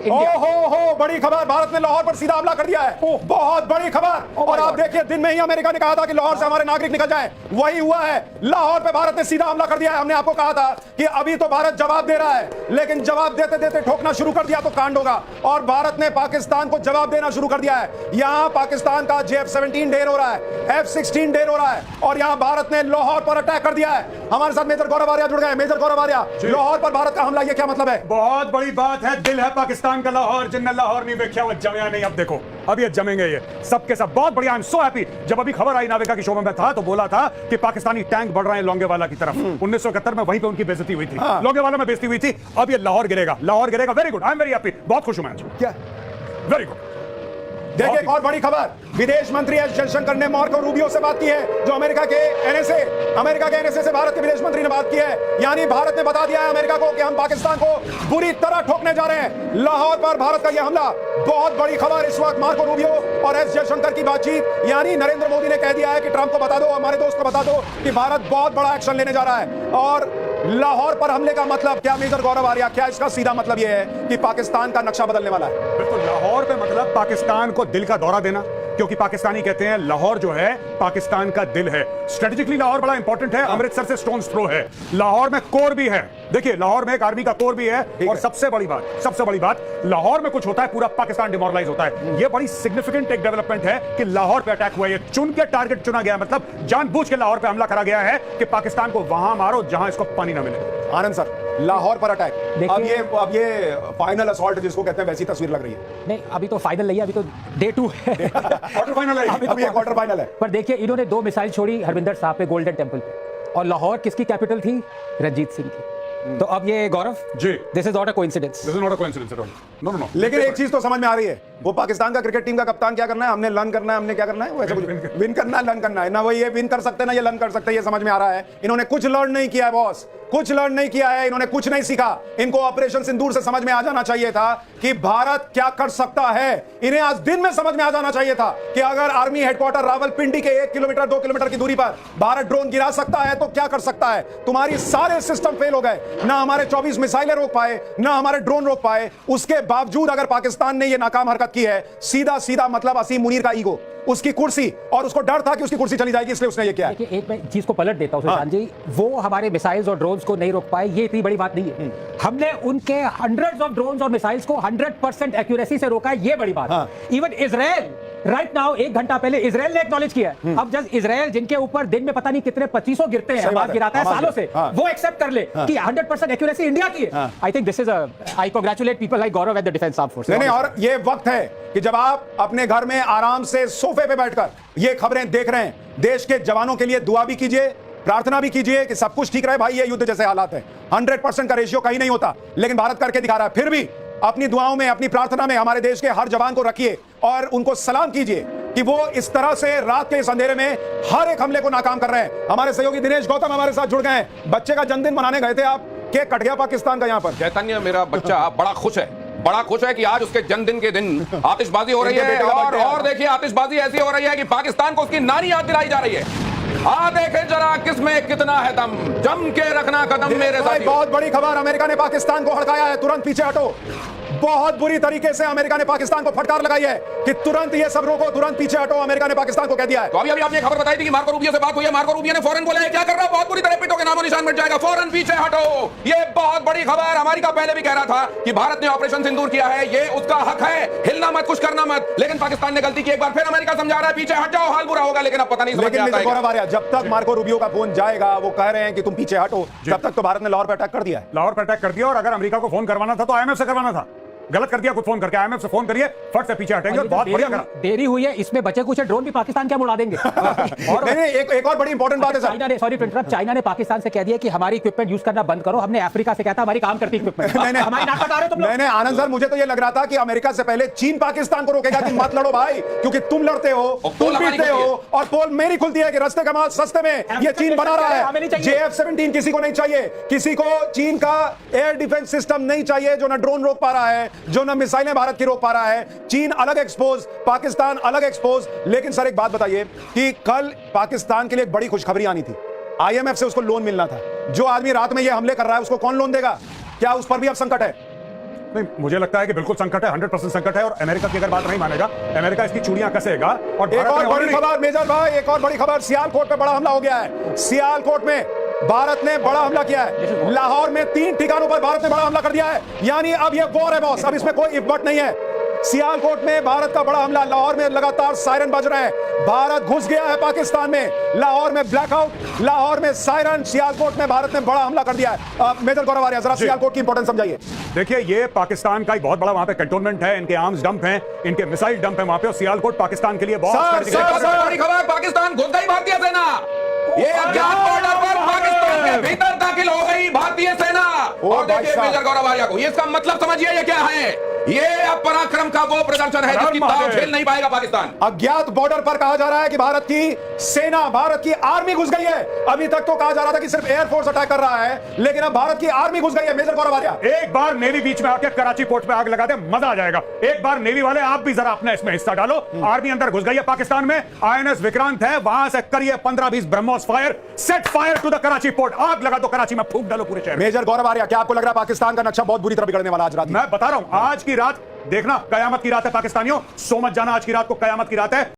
हो बड़ी खबर, भारत ने लाहौर पर सीधा हमला कर दिया है, बहुत बड़ी खबर। और आप देखिए, दिन में ही अमेरिका ने कहा था कि लाहौर से हमारे नागरिक निकल जाएं, वही हुआ है। लाहौर पे भारत ने सीधा हमला कर दिया है। हमने आपको कहा था कि अभी तो भारत जवाब दे रहा है, लेकिन जवाब देते देते ठोकना शुरू कर दिया तो कांड होगा। और भारत ने पाकिस्तान को जवाब देना शुरू कर दिया है। यहां पाकिस्तान का JF-17 ढेर हो रहा है, F-16 ढेर हो रहा है, और यहां भारत ने लाहौर पर अटैक कर दिया है। हमारे साथ मेजर गौरव आर्या जुड़ गए। मेजर गौरव आर्या, लाहौर पर भारत का हमला, ये क्या मतलब है? बहुत बड़ी बात है। दिल है पाकिस्तान का लाहौर, जिनने लाहौर नहीं देखा वो जमया नहीं। अब देखो, अब ये जमेंगे, ये सबके सब। बहुत बढ़िया, आई एम सो हैप्पी। जब अभी खबर आई नाविका की शो में मैं था तो बोला था कि पाकिस्तानी टैंक बढ़ रहे हैं लोंगेवाला की तरफ। 1971 में वहीं पे उनकी बेइज्जती हुई थी, लोंगेवाला में बेइज्जती हुई थी। अब ये लाहौर गिरेगा, लाहौर गिरेगा। Very good, I am very happy. बहुत खुश हूं मैं। क्या? Very good. देखिए, एक और बड़ी खबर, विदेश मंत्री एस जयशंकर ने मार्को रूबियो से बात की है, जो अमेरिका के NSA से भारत के विदेश मंत्री ने बात की है। यानी भारत ने बता दिया है अमेरिका को कि हम पाकिस्तान को बुरी तरह ठोकने जा रहे हैं। लाहौर पर भारत का यह हमला, बहुत बड़ी खबर इस वक्त। मार्को रूबियो और एस जयशंकर की बातचीत, यानी नरेंद्र मोदी ने कह दिया है कि ट्रंप को बता दो, हमारे दोस्त को बता दो कि भारत बहुत बड़ा एक्शन लेने जा रहा है। और लाहौर पर हमले का मतलब क्या, मेजर गौरव आर्या, क्या इसका सीधा मतलब यह है कि पाकिस्तान का नक्शा बदलने वाला है? बिल्कुल, लाहौर पे मतलब पाकिस्तान को दिल का दौरा देना, क्योंकि पाकिस्तानी कहते हैं लाहौर जो है पाकिस्तान का दिल है। स्ट्रेटेजिकली लाहौर बड़ा इंपॉर्टेंट है, अमृतसर से स्टोन्स थ्रो है। लाहौर में कोर भी है, देखिए लाहौर में एक आर्मी का कोर भी है। और सबसे बड़ी बात, लाहौर में कुछ होता है पूरा पाकिस्तान डिमोरलाइज होता है। यह बड़ी सिग्निफिकेंट एक डेवलपमेंट है कि लाहौर पे अटैक हुआ है। चुन के टारगेट चुना गया, मतलब जानबूझ के लाहौर पे हमला करा गया है कि पाकिस्तान को वहां मारो जहां इसको पानी ना मिले। आनंद सर, लाहौर पर अटैक, अब ये फाइनल असॉल्ट जिसको कहते हैं, वैसी तस्वीर लग रही है। नहीं, अभी तो फाइनल नहीं है, अभी तो डे 2 है। क्वार्टर फाइनल है, अभी ये क्वार्टर फाइनल है। पर देखिए, इन्होंने 2 मिसाइल छोड़ी हरविंदर साहब पे गोल्डन टेंपल पे, और लाहौर किसकी कैपिटल थी? रंजीत सिंह की। तो अब ये Gaurav ji, this is not a coincidence, this is not a coincidence at all. No no no. लेकिन एक चीज तो समझ में आ रही है, वो पाकिस्तान का क्रिकेट टीम का कप्तान क्या करना है, हमने लर्न करना है, हमने क्या करना है, वैसे कुछ विन करना है, लर्न करना है ना। वो ये विन कर सकते हैं ना ये लर्न कर सकते हैं, ये समझ में आ रहा है। इन्होंने कुछ लर्न नहीं किया है बॉस, कुछ लर्न नहीं किया है, इन्होंने कुछ नहीं सीखा। इनको ऑपरेशन सिंदूर से समझ में आ जाना चाहिए था कि भारत क्या कर सकता है। इन्हें आज दिन में समझ में आ जाना चाहिए था कि अगर आर्मी हेडक्वार्टर रावलपिंडी के 1 किलोमीटर 2 किलोमीटर की दूरी पर भारत ड्रोन गिरा सकता है तो क्या कर सकता है। तुम्हारी सारे सिस्टम फेल हो गए, ना हमारे 24 मिसाइलें रोक पाए, ना हमारे ड्रोन रोक पाए। उसके बावजूद अगर पाकिस्तान ने यह नाकाम हरकत की है, सीधा सीधा मतलब असीम मुनीर का ईगो, उसकी कुर्सी, और उसको डर था कि उसकी कुर्सी चली जाएगी, इसलिए उसने ये किया है। देखिए, एक मैं चीज को पलट देता हूं सुशांत जी, वो हमारे मिसाइल्स और ड्रोन्स को नहीं रोक पाए, ये इतनी बड़ी बात नहीं है। हमने उनके हंड्रेड्स ऑफ ड्रोन्स और मिसाइल्स को 100% एक्यूरेसी से रोका है, ये बड़ी बात है। इवन इजराइल राइट नाउ, 1 घंटा पहले इजराइल ने एक्नॉलेज किया है। अब जब इजराइल, जिनके ऊपर दिन में पता नहीं कितने 2500 गिरते हैं, हमास गिराता है सालों से, वो एक्सेप्ट कर ले कि 100% एक्यूरेसी इंडिया की है। I think this is I congratulate people like Gaurav at the defence armed forces. नहीं, और ये वक्त है कि जब आप अपने घर में आराम से सोफे पे बैठकर ये खबरें देख रहे हैं, देश के जवानों के लिए दुआ भी कीजिए, प्रार्थना भी कीजिए कि सब कुछ ठीक रहे। भाई, ये युद्ध जैसे हालात है, 100% का रेशियो कहीं नहीं होता, लेकिन भारत करके दिखा रहा है। फिर भी अपनी दुआओं में, अपनी प्रार्थना में हमारे देश के हर जवान को रखिए और उनको सलाम कीजिए कि वो इस तरह से रात के इस अंधेरे में हर एक हमले को नाकाम कर रहे हैं। हमारे सहयोगी दिनेश गौतम हमारे साथ जुड़ गए हैं। बच्चे का जन्मदिन मनाने गए थे आप, केक कट गया पाकिस्तान का यहाँ पर। चैतन्य, मेरा बच्चा बड़ा खुश है कि आज उसके जन्मदिन के दिन आतिशबाजी हो रही है, और देखिए आतिशबाजी ऐसी हो रही है कि पाकिस्तान को उसकी नानी याद दिलाई जा रही है। देखें जरा किसमें कितना है दम, जम के रखना कदम मेरे साथ। बहुत बड़ी खबर, अमेरिका ने पाकिस्तान को हड़काया है, तुरंत पीछे हटो। बहुत बुरी तरीके से अमेरिका ने पाकिस्तान को फटकार लगाई है कि तुरंत ये सब रोको, तुरंत पीछे हटो। अमेरिका ने पाकिस्तान को कह दिया है। तो अभी आपने खबर बताई थी कि मार्को रूबियो से बात हुई है, मार्को रूबियो ने फौरन बोला है क्या कर रहा है, बहुत बुरी तरह पिटोगे, नामो निशान मिट जाएगा, फौरन पीछे हटो। ये बहुत बड़ी खबर। अमेरिका पहले भी कह रहा था कि भारत ने ऑपरेशन सिंदूर किया है, ये उसका हक है, हिलना मत, कुछ करना मत, लेकिन पाकिस्तान ने गलती की। एक बार फिर अमेरिका समझा रहा है पीछे हट जाओ, हाल बुरा होगा, लेकिन अब पता नहीं समझ आता है। जब तक मार्को रूबियो का फोन जाएगा, वो कह रहे हैं कि तुम पीछे हटो, तब तक तो भारत ने लाहौर पर अटैक कर दिया है। लाहौर पर अटैक कर दिया, और अगर अमेरिका को फोन करवाना था तो IMF से करवाना था। गलत कर दिया, खुद फोन करके IMF से फोन करिए, फट से पीछे हटेंगे। बहुत बढ़िया करा। देरी हुई है, इसमें बचे कुछ ड्रोन भी पाकिस्तान क्या उड़ा देंगे। और एक और बड़ी इंपॉर्टेंट बात है सर, चाइना ने, सॉरी टू इंटरप्ट, चाइना ने पाकिस्तान से कह दिया कि हमारी इक्विपमेंट यूज करना बंद करो। हमने अफ्रीका से कहता हमारी काम करती इक्विपमेंट। हमारी नाक कटा रहे हो तुम लोग। नहीं आनंद सर, मुझे तो ये लग रहा था कि अमेरिका से पहले चीन पाकिस्तान को रोकेगा कि मत लड़ो भाई, क्योंकि तुम लड़ते हो, तुम पीटते हो, और पोल मेरी खुलती है कि रास्ते का माल सस्ते में ये चीन बना रहा है। JF-17 किसी को नहीं चाहिए, किसी को चीन का एयर डिफेंस सिस्टम नहीं चाहिए जो ना ड्रोन रोक पा रहा है, जो ना मिसाइलें भारत की रोक पा रहा है। चीन अलग एक्सपोज, पाकिस्तान अलग एक्सपोज। लेकिन सर एक बात बताइए कि कल पाकिस्तान के लिए एक बड़ी खुशखबरी आनी थी, IMF से उसको लोन मिलना था। जो आदमी रात में ये हमले कर रहा है उसको कौन लोन देगा? क्या उस पर भी अब संकट है? नहीं, मुझे लगता है कि बिल्कुल संकट है, 100% संकट है। और अमेरिका की अगर बात नहीं मानेगा, अमेरिका इसकी चूड़ियां कसेगा। और एक भारत और ने बड़ी already- खबर मेजर भाई, एक और बड़ी खबर, सियालकोट पे बड़ा हमला हो गया है। सियालकोट में भारत ने बड़ा हमला किया है। लाहौर में 3 ठिकानों पर भारत ने बड़ा हमला कर दिया है। यानी अब ये वॉर है बॉस, अब इसमें कोई इफ बट नहीं है। सियालकोट में भारत का बड़ा हमला, लाहौर में लगातार सायरन बज रहे हैं। भारत घुस गया है पाकिस्तान में। लाहौर में ब्लैकआउट, लाहौर में सायरन, सियालकोट में भारत ने बड़ा हमला कर दिया है। मेजर गौरव आर्या, जरा सियालकोट की इंपॉर्टेंस समझाइए। देखिए, ये पाकिस्तान का एक बहुत बड़ा वहां पे कंटोनमेंट है, इनके आर्म्स डंप हैं, इनके मिसाइल डंप है वहां पे। और सियालकोट पाकिस्तान के लिए बहुत सर, strategic है। सर, बड़ी खबर, पाकिस्तान घुस गई भारतीय सेना। ये अज्ञात बॉर्डर पर पाकिस्तान के भीतर दाखिल हो गई भारतीय सेना। और भाई देखिए साहब। मेजर गौरव आर्या को, ये इसका मतलब समझिए ये क्या है। ये अब पराक्रम का वो प्रदर्शन है जिसकी ताव झेल नहीं पाएगा पाकिस्तान। अज्ञात बॉर्डर पर कहा जा रहा है कि भारत की सेना, भारत की आर्मी घुस गई है। अभी तक तो कहा जा रहा था कि सिर्फ एयरफोर्स अटैक कर रहा है, लेकिन अब भारत की आर्मी घुस गई है। मेजर गौरव आर्या, एक बार नेवी बीच में आके कराची पोर्ट पे आग लगा दे, मजा आ जाएगा। एक बार नेवी वाले आप भी जरा अपना इसमें हिस्सा डालो। आर्मी अंदर घुस गई है पाकिस्तान में। आईएनएस विक्रांत है, वहां से करिए 15-20 BrahMos fire, set fire to the Karachi port. आग लगा दो कराची में, फूंक डालो पूरे शहर में। मेजर गौरव आर्या, क्या आपको लग रहा है पाकिस्तान का नक्शा बहुत बुरी तरह बिगड़ने वाला आज रात? मैं बता रहा हूं, आज की रात देखना कयामत की रात है पाकिस्तानियों। सो मत जाना, आज की रात को कयामत की रात है।